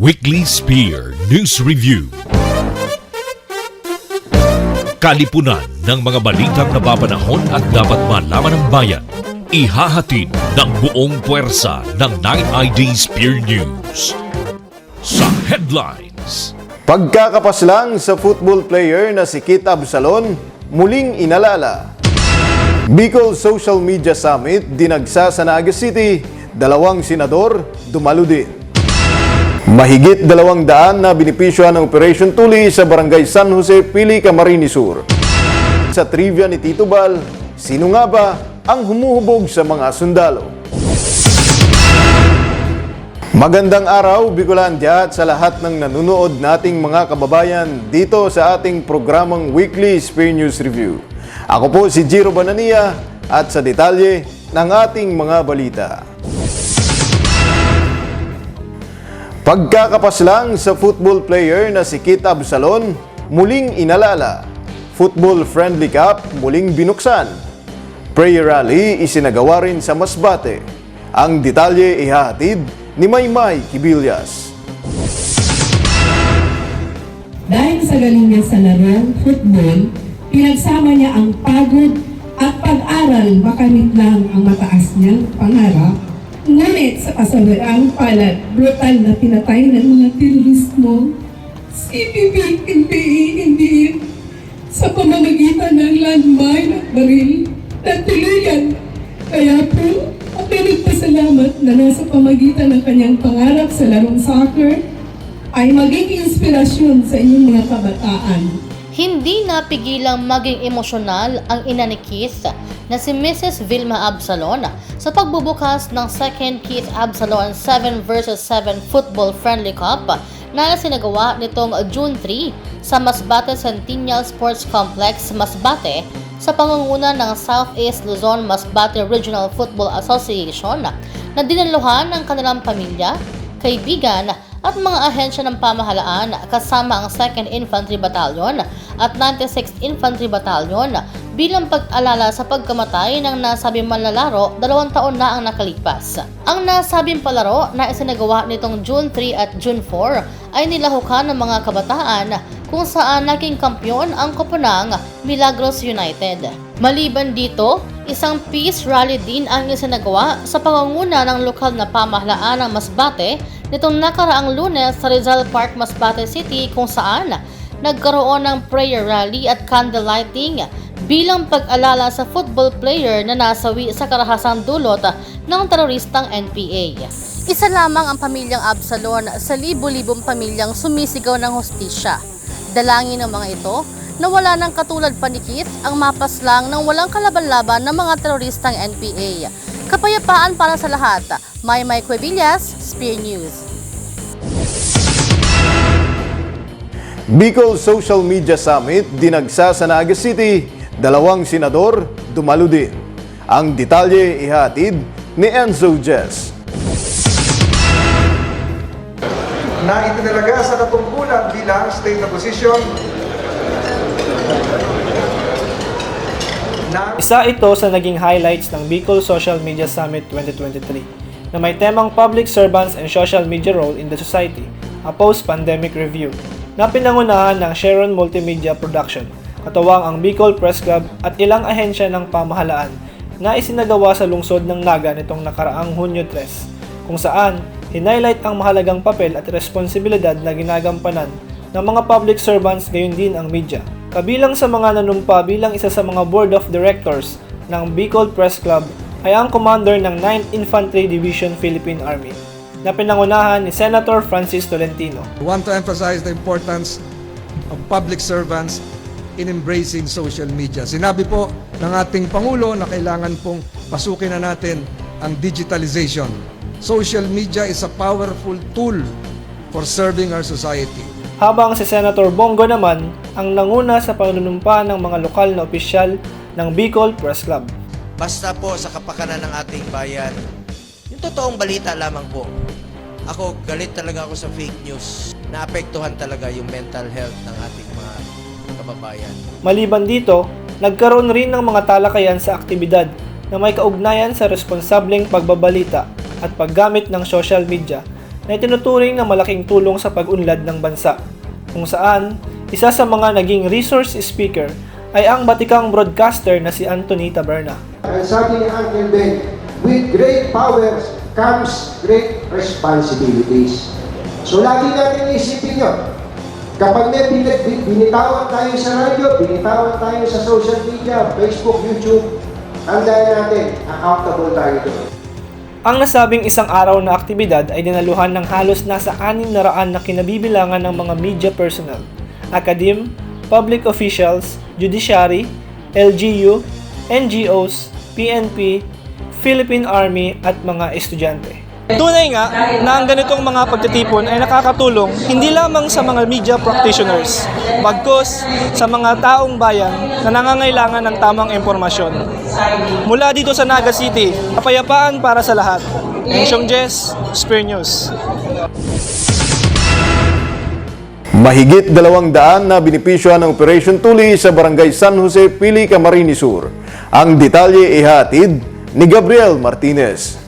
Weekly Spear News Review. Kalipunan ng mga balitang napapanahon at dapat malaman ng bayan. Ihahatid ng buong puwersa ng 9ID Spear News. Sa headlines. Pagkakapaslang sa football player na si Kit Absalon, muling inalala. Bicol Social Media Summit dinagsa sa Naga City, 2 senador dumalo din. Mahigit 200 na binipisyohan ng Operation Tuli sa Barangay San Jose, Pili, Camarines Sur. Sa trivia ni Tito Bal, sino nga ba ang humuhubog sa mga sundalo? Magandang araw, Bicolandia, at sa lahat ng nanonood nating mga kababayan dito sa ating programang Weekly Spear News Review. Ako po si Jiro Banania at sa detalye ng ating mga balita. Pagkakapaslang sa football player na si Kit Absalon, muling inalala. Football Friendly Cup muling binuksan. Prayer Rally isinagawa rin sa Masbate. Ang detalye ihahatid ni Maymay Kibillas. Dahil sa galing niya sa larong football, pinagsama niya ang pagod at pag-aral makamit lang ang mataas niyang pangarap. Ngunit sa kasawiang palad, brutal na pinatay ng mga terorismo, CPP, NPA, sa pamamagitan ng landmine at baril na tuluyan. Kaya po, ako nagpasalamat na nasa pamagitan ng kanyang pangarap sa larong soccer ay maging inspirasyon sa inyong mga kabataan. Hindi napigilang maging emosyonal ang ina ni Keith na si Mrs. Vilma Absalon sa pagbubukas ng second Keith Absalon 7 vs 7 Football Friendly Cup na sinagawa nitong June 3 sa Masbate Centennial Sports Complex, Masbate sa pangunguna ng Southeast Luzon Masbate Regional Football Association na dinaluhan ng kanilang pamilya, kaibigan at mga ahensya ng pamahalaan kasama ang 2nd Infantry Battalion at 96th Infantry Battalion bilang pag-alala sa pagkamatay ng nasabing manlalaro 2 taon na ang nakalipas. Ang nasabing palaro na isinagawa nitong June 3 at June 4 ay nilahukan ng mga kabataan kung saan naging kampyon ang koponang Milagros United. Maliban dito, isang peace rally din ang isinagawa sa pangunguna ng lokal na pamahalaan ng Masbate nitong nakaraang Lunes sa Rizal Park, Masbate City kung saan nagkaroon ng prayer rally at candle lighting bilang pag-alala sa football player na nasawi sa karahasang dulot ng teroristang NPA. Isa lamang ang pamilyang Absalon sa libo-libong pamilyang sumisigaw ng hustisya. Dalangin ng mga ito na wala ng katulad pa ni Keith ang mapaslang ng walang kalaban-laban ng mga teroristang NPA. Kapayapaan para sa lahat. Maymay Kibillas, Spear News. Bicol Social Media Summit dinagsa sa Naga City, 2 senador dumalo din. Ang detalye ihatid ni Enzo Jess. Na itinalaga sa katungkulan bilang state opposition. Isa ito sa naging highlights ng Bicol Social Media Summit 2023 na may temang Public Servants and Social Media Role in the Society, a post-pandemic review, na pinangunahan ng Sharon Multimedia Production, katuwang ang Bicol Press Club at ilang ahensya ng pamahalaan na isinagawa sa lungsod ng Naga nitong nakaraang Hunyo 3, kung saan hinighlight ang mahalagang papel at responsibilidad na ginagampanan ng mga public servants gayon din ang media. Kabilang sa mga nanumpa bilang isa sa mga board of directors ng Bicol Press Club ay ang commander ng 9th Infantry Division Philippine Army na pinangunahan ni Senator Francis Tolentino. I want to emphasize the importance of public servants in embracing social media. Sinabi po ng ating Pangulo na kailangan pong pasukin na natin ang digitalization. Social media is a powerful tool for serving our society. Habang si Senator Bongo naman ang nanguna sa panunumpa ng mga lokal na opisyal ng Bicol Press Club. Basta po sa kapakanan ng ating bayan, yung totoong balita lamang po. Ako, galit talaga ako sa fake news. Naapektuhan talaga yung mental health ng ating mga kababayan. Maliban dito, nagkaroon rin ng mga talakayan sa aktibidad na may kaugnayan sa responsableng pagbabalita at paggamit ng social media na itinuturing na malaking tulong sa pag-unlad ng bansa, kung saan isa sa mga naging resource speaker ay ang batikang broadcaster na si Anthony Taberna. Ang sabi ni Uncle Ben, with great powers comes great responsibilities. So lagi natin isipin yun. Kapag may binitawan tayo sa radyo, binitawan tayo sa social media, Facebook, YouTube, tandaan natin, accountable tayo doon. Ang nasabing isang araw na aktibidad ay dinaluhan ng halos nasa 600 na kinabibilangan ng mga media personnel, academe, public officials, judiciary, LGU, NGOs, PNP, Philippine Army at mga estudyante. Tunay nga na ang ganitong mga pagtitipon ay nakakatulong hindi lamang sa mga media practitioners, bagkus sa mga taong bayan na nangangailangan ng tamang impormasyon. Mula dito sa Naga City, kapayapaan para sa lahat. Ensyong Jess, Spear News. Mahigit 200 na benepisyohan ng Operation Tuli sa Barangay San Jose, Pili, Camarines Sur. Ang detalye ihatid ni Gabriel Martinez.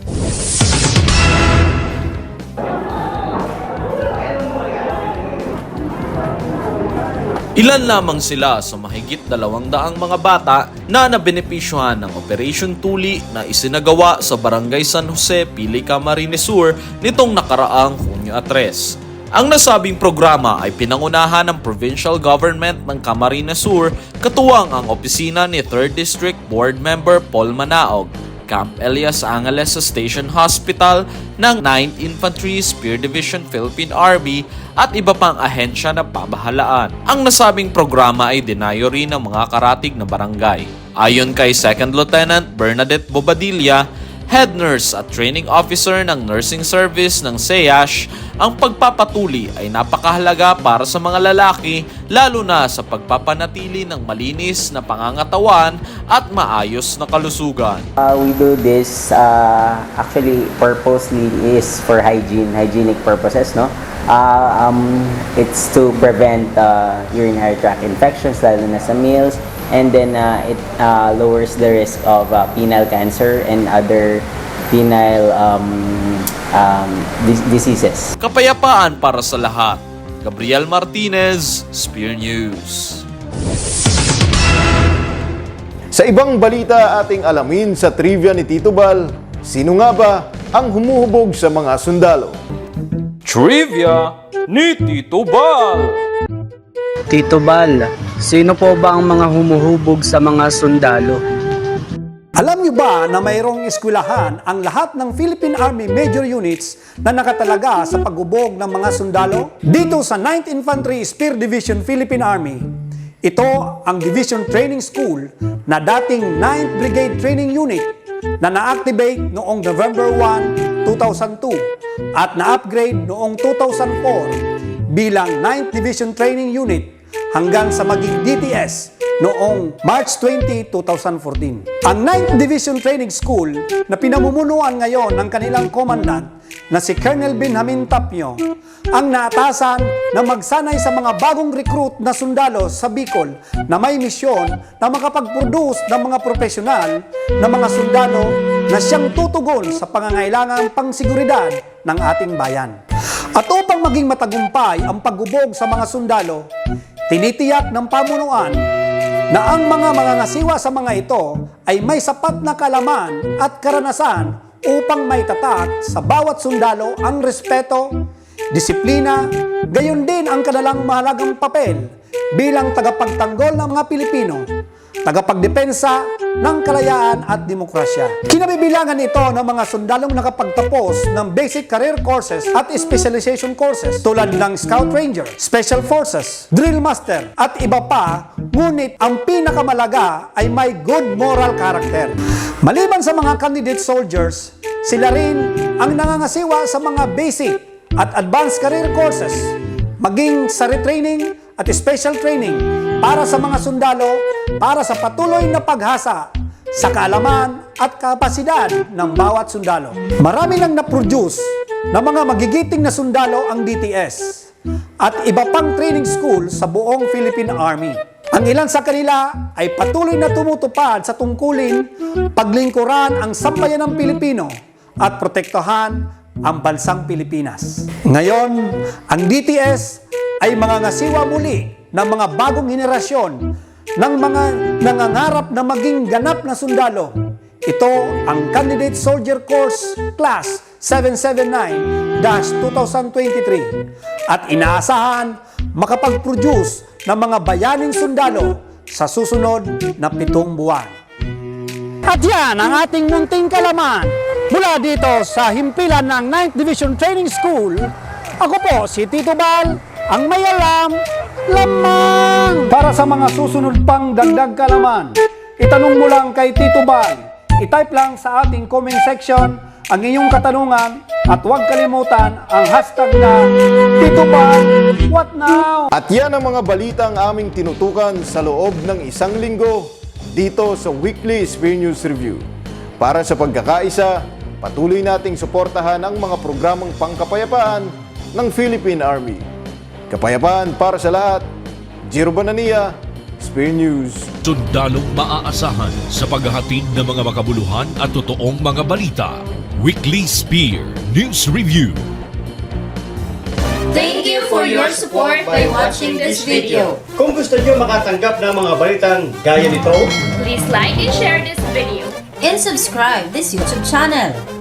Ilan lamang sila sa mahigit 200 mga bata na nabenepisyuhan ng Operation Tuli na isinagawa sa Barangay San Jose, Pili, Camarines Sur nitong nakaraang Hunyo 3. Ang nasabing programa ay pinangunahan ng Provincial Government ng Camarines Sur katuwang ang opisina ni 3rd District Board Member Paul Manaog, Camp Elias Angeles sa Station Hospital ng 9th Infantry Spear Division Philippine Army at iba pang ahensya na pamahalaan. Ang nasabing programa ay dinayo rin ng mga karatig na barangay. Ayon kay 2nd Lieutenant Bernadette Bobadilla, Head Nurse at Training Officer ng Nursing Service ng SEASH, ang pagpapatuli ay napakahalaga para sa mga lalaki lalo na sa pagpapanatili ng malinis na pangangatawan at maayos na kalusugan. We do this actually purposely is for hygienic purposes, no? It's to prevent urinary tract infections lalo na sa males, and then it lowers the risk of penile cancer and other penile diseases. Kapayapaan para sa lahat. Gabriel Martinez, Spear News. Sa ibang balita ating alamin sa trivia ni Tito Bal, sino nga ba ang humuhubog sa mga sundalo? Trivia ni Tito Bal. Tito Bal, sino po ba ang mga humuhubog sa mga sundalo? Alam niyo ba na mayroong eskwelahan ang lahat ng Philippine Army Major Units na nakatalaga sa paghubog ng mga sundalo? Dito sa 9th Infantry Spear Division Philippine Army, ito ang Division Training School na dating 9th Brigade Training Unit na na-activate noong November 1, 2002 at na-upgrade noong 2004 bilang 9th Division Training Unit hanggang sa maging DTS noong March 20, 2014. Ang 9th Division Training School na pinamumunuan ngayon ng kanilang commandant na si Colonel Benjamin Tapio ang naatasan na magsanay sa mga bagong recruit na sundalo sa Bicol na may misyon na makapag-produce ng mga profesional na mga sundalo na siyang tutugon sa pangangailangang pangsiguridad ng ating bayan. At upang maging matagumpay ang paghubog sa mga sundalo, tinitiyak ng pamunuan na ang mga mangangasiwa sa mga ito ay may sapat na kalaman at karanasan upang maitatak sa bawat sundalo ang respeto, disiplina, gayon din ang kanilang mahalagang papel bilang tagapagtanggol ng mga Pilipino, tagapagdepensa ng kalayaan at demokrasya. Kinabibilangan ito ng mga sundalong nakapagtapos ng basic career courses at specialization courses tulad ng Scout Ranger, Special Forces, Drill Master at iba pa, ngunit ang pinakamalaga ay may good moral character. Maliban sa mga candidate soldiers, sila rin ang nangangasiwa sa mga basic at advanced career courses, maging sa retraining at special training para sa mga sundalo para sa patuloy na paghasa sa kaalaman at kapasidad ng bawat sundalo. Marami nang na-produce na mga magigiting na sundalo ang DTS at iba pang training school sa buong Philippine Army. Ang ilan sa kanila ay patuloy na tumutupad sa tungkulin paglingkuran ang sambayanang Pilipino at protektahan ang bansang Pilipinas. Ngayon, ang DTS ay mga ngasiwa muli ng mga bagong henerasyon ng mga nangangarap na maging ganap na sundalo. Ito ang Candidate Soldier Course Class 779-2023 at inaasahan makapag-produce ng mga bayaning sundalo sa susunod na 7 buwan. At yan ang ating munting kalaman mula dito sa himpilan ng 9th Division Training School. Ako po si Tito Bal, ang may alam lamang. Para sa mga susunod pang dagdag kalaman, itanong mo lang kay Tito Bal. I-type lang sa ating comment section ang inyong katanungan at huwag kalimutan ang hashtag na Tito Bal What Now? At yan ang mga balitang aming tinutukan sa loob ng isang linggo dito sa Weekly Spear News Review. Para sa pagkakaisa, patuloy nating suportahan ang mga programang pangkapayapaan ng Philippine Army. Kapayapaan para sa lahat. Jiro Banania, Spear News. Sundalong maaasahan sa paghahatid ng mga makabuluhan at totoong mga balita. Weekly Spear News Review. Thank you for your support by watching this video. Kung gusto niyo makatanggap ng mga balitang gaya nito, Please like and share this video. And subscribe this YouTube channel.